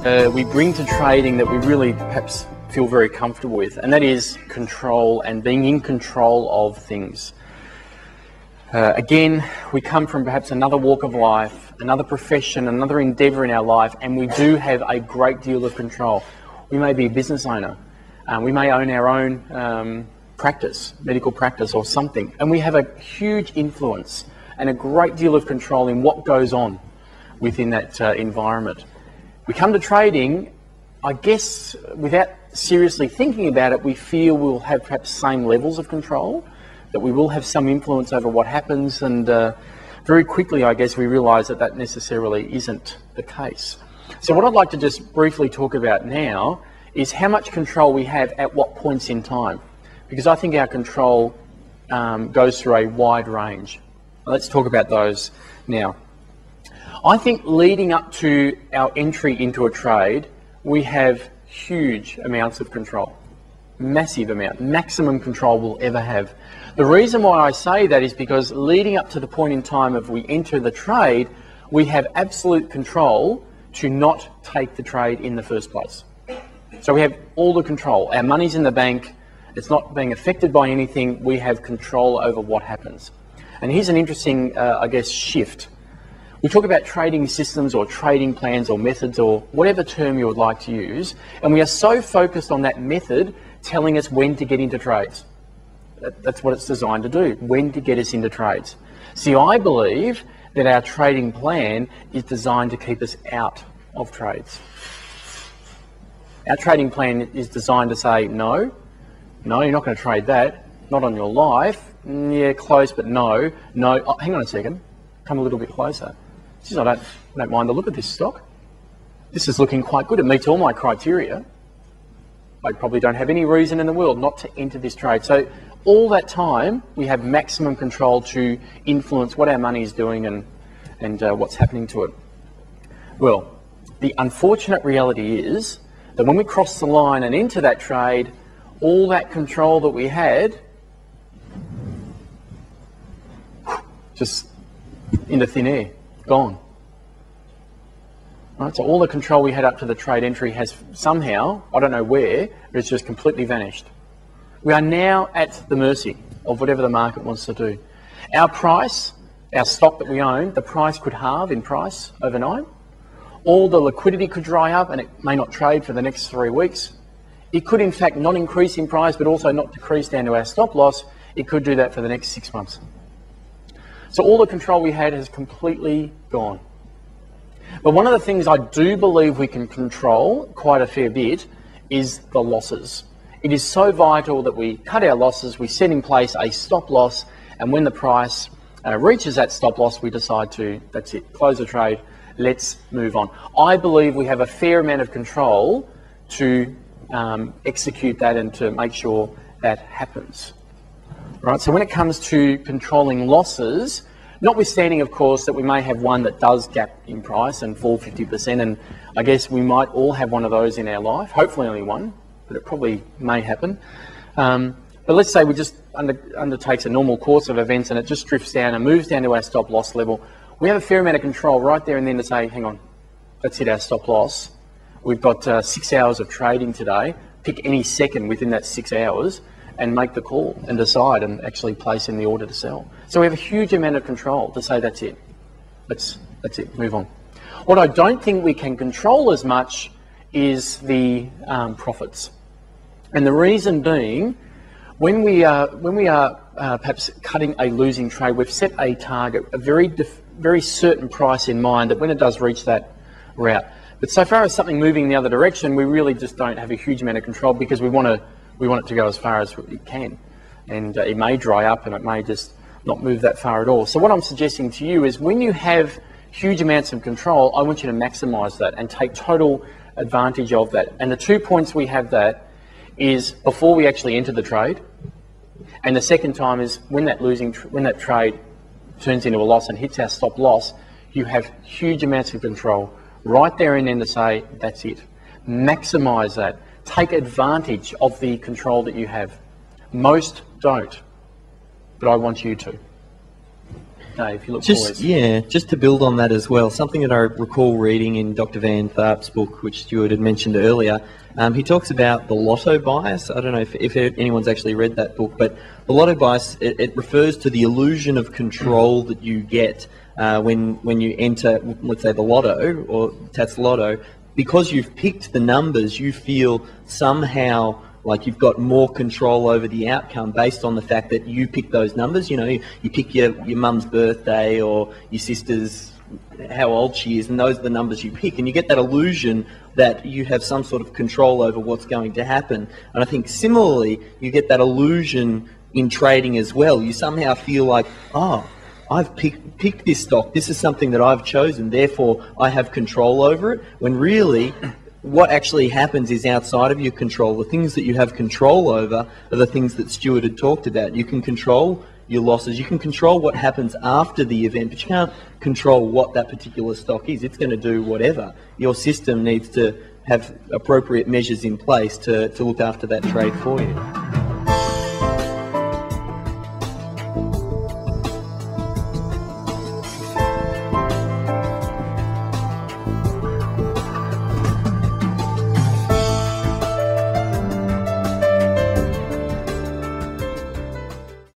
we bring to trading that we really perhaps feel very comfortable with, and that is control and being in control of things. Again, we come from perhaps another walk of life, another profession, another endeavour in our life, and we do have a great deal of control. We may be a business owner, we may own our own practice, medical practice or something, and we have a huge influence and a great deal of control in what goes on within that environment. We come to trading, I guess, without seriously thinking about it, we feel we'll have perhaps same levels of control, that we will have some influence over what happens, and very quickly, I guess, we realise that that necessarily isn't the case. So what I'd like to just briefly talk about now is how much control we have at what points in time, because I think our control goes through a wide range. Let's talk about those now. I think leading up to our entry into a trade, we have huge amounts of control. Massive amount, maximum control we'll ever have. The reason why I say that is because leading up to the point in time of we enter the trade, we have absolute control to not take the trade in the first place. So we have all the control. Our money's in the bank, it's not being affected by anything, we have control over what happens. And here's an interesting, I guess, shift. We talk about trading systems or trading plans or methods or whatever term you would like to use, and we are so focused on that method telling us when to get into trades. That's what it's designed to do, when to get us into trades. See, I believe that our trading plan is designed to keep us out of trades. Our trading plan is designed to say, no, you're not going to trade that, not on your life. Yeah, close, but no. Oh, hang on a second, come a little bit closer. Geez, I don't mind the look of this stock. This is looking quite good, it meets all my criteria. I probably don't have any reason in the world not to enter this trade. So all that time, we have maximum control to influence what our money is doing and what's happening to it. Well, the unfortunate reality is that when we cross the line and enter that trade, all that control that we had just into thin air, gone. Right, so all the control we had up to the trade entry has somehow, I don't know where, but it's just completely vanished. We are now at the mercy of whatever the market wants to do. Our price, our stock that we own, the price could halve in price overnight. All the liquidity could dry up and it may not trade for the next 3 weeks. It could in fact not increase in price but also not decrease down to our stop loss. It could do that for the next 6 months. So all the control we had has completely gone. But one of the things I do believe we can control quite a fair bit is the losses. It is so vital that we cut our losses, we set in place a stop loss, and when the price reaches that stop loss, we decide to, that's it, close the trade, let's move on. I believe we have a fair amount of control to execute that and to make sure that happens. Right, so when it comes to controlling losses, notwithstanding, of course, that we may have one that does gap in price and fall 50%, and I guess we might all have one of those in our life, hopefully only one, but it probably may happen. But let's say we just undertakes a normal course of events and it just drifts down and moves down to our stop loss level. We have a fair amount of control right there and then to say, hang on, let's hit our stop loss. We've got 6 hours of trading today, pick any second within that 6 hours, and make the call and decide and actually place in the order to sell. So we have a huge amount of control to say that's it. That's it, move on. What I don't think we can control as much is the profits. And the reason being, when we are perhaps cutting a losing trade, we've set a target, a very certain price in mind that when it does reach that route. But so far as something moving the other direction, we really just don't have a huge amount of control because we want it to go as far as it can, and it may dry up and it may just not move that far at all. So what I'm suggesting to you is when you have huge amounts of control, I want you to maximise that and take total advantage of that. And the 2 points we have that is before we actually enter the trade, and the second time is when that trade turns into a loss and hits our stop loss, you have huge amounts of control right there and then to say, that's it. Maximise that. Take advantage of the control that you have. Most don't, but I want you to. Dave, you look poised. Yeah, just to build on that as well, something that I recall reading in Dr. Van Tharp's book, which Stuart had mentioned earlier, he talks about the lotto bias. I don't know if anyone's actually read that book, but the lotto bias, it refers to the illusion of control that you get when you enter, let's say, the lotto or Tats Lotto. Because you've picked the numbers, you feel somehow like you've got more control over the outcome based on the fact that you pick those numbers. You know, you pick your mum's birthday or your sister's, how old she is, and those are the numbers you pick, and you get that illusion that you have some sort of control over what's going to happen. And I think similarly, you get that illusion in trading as well. You somehow feel like, oh, I've picked this stock, this is something that I've chosen, therefore I have control over it, when really what actually happens is outside of your control. The things that you have control over are the things that Stuart had talked about. You can control your losses, you can control what happens after the event, but you can't control what that particular stock is. It's going to do whatever. Your system needs to have appropriate measures in place to look after that trade for you.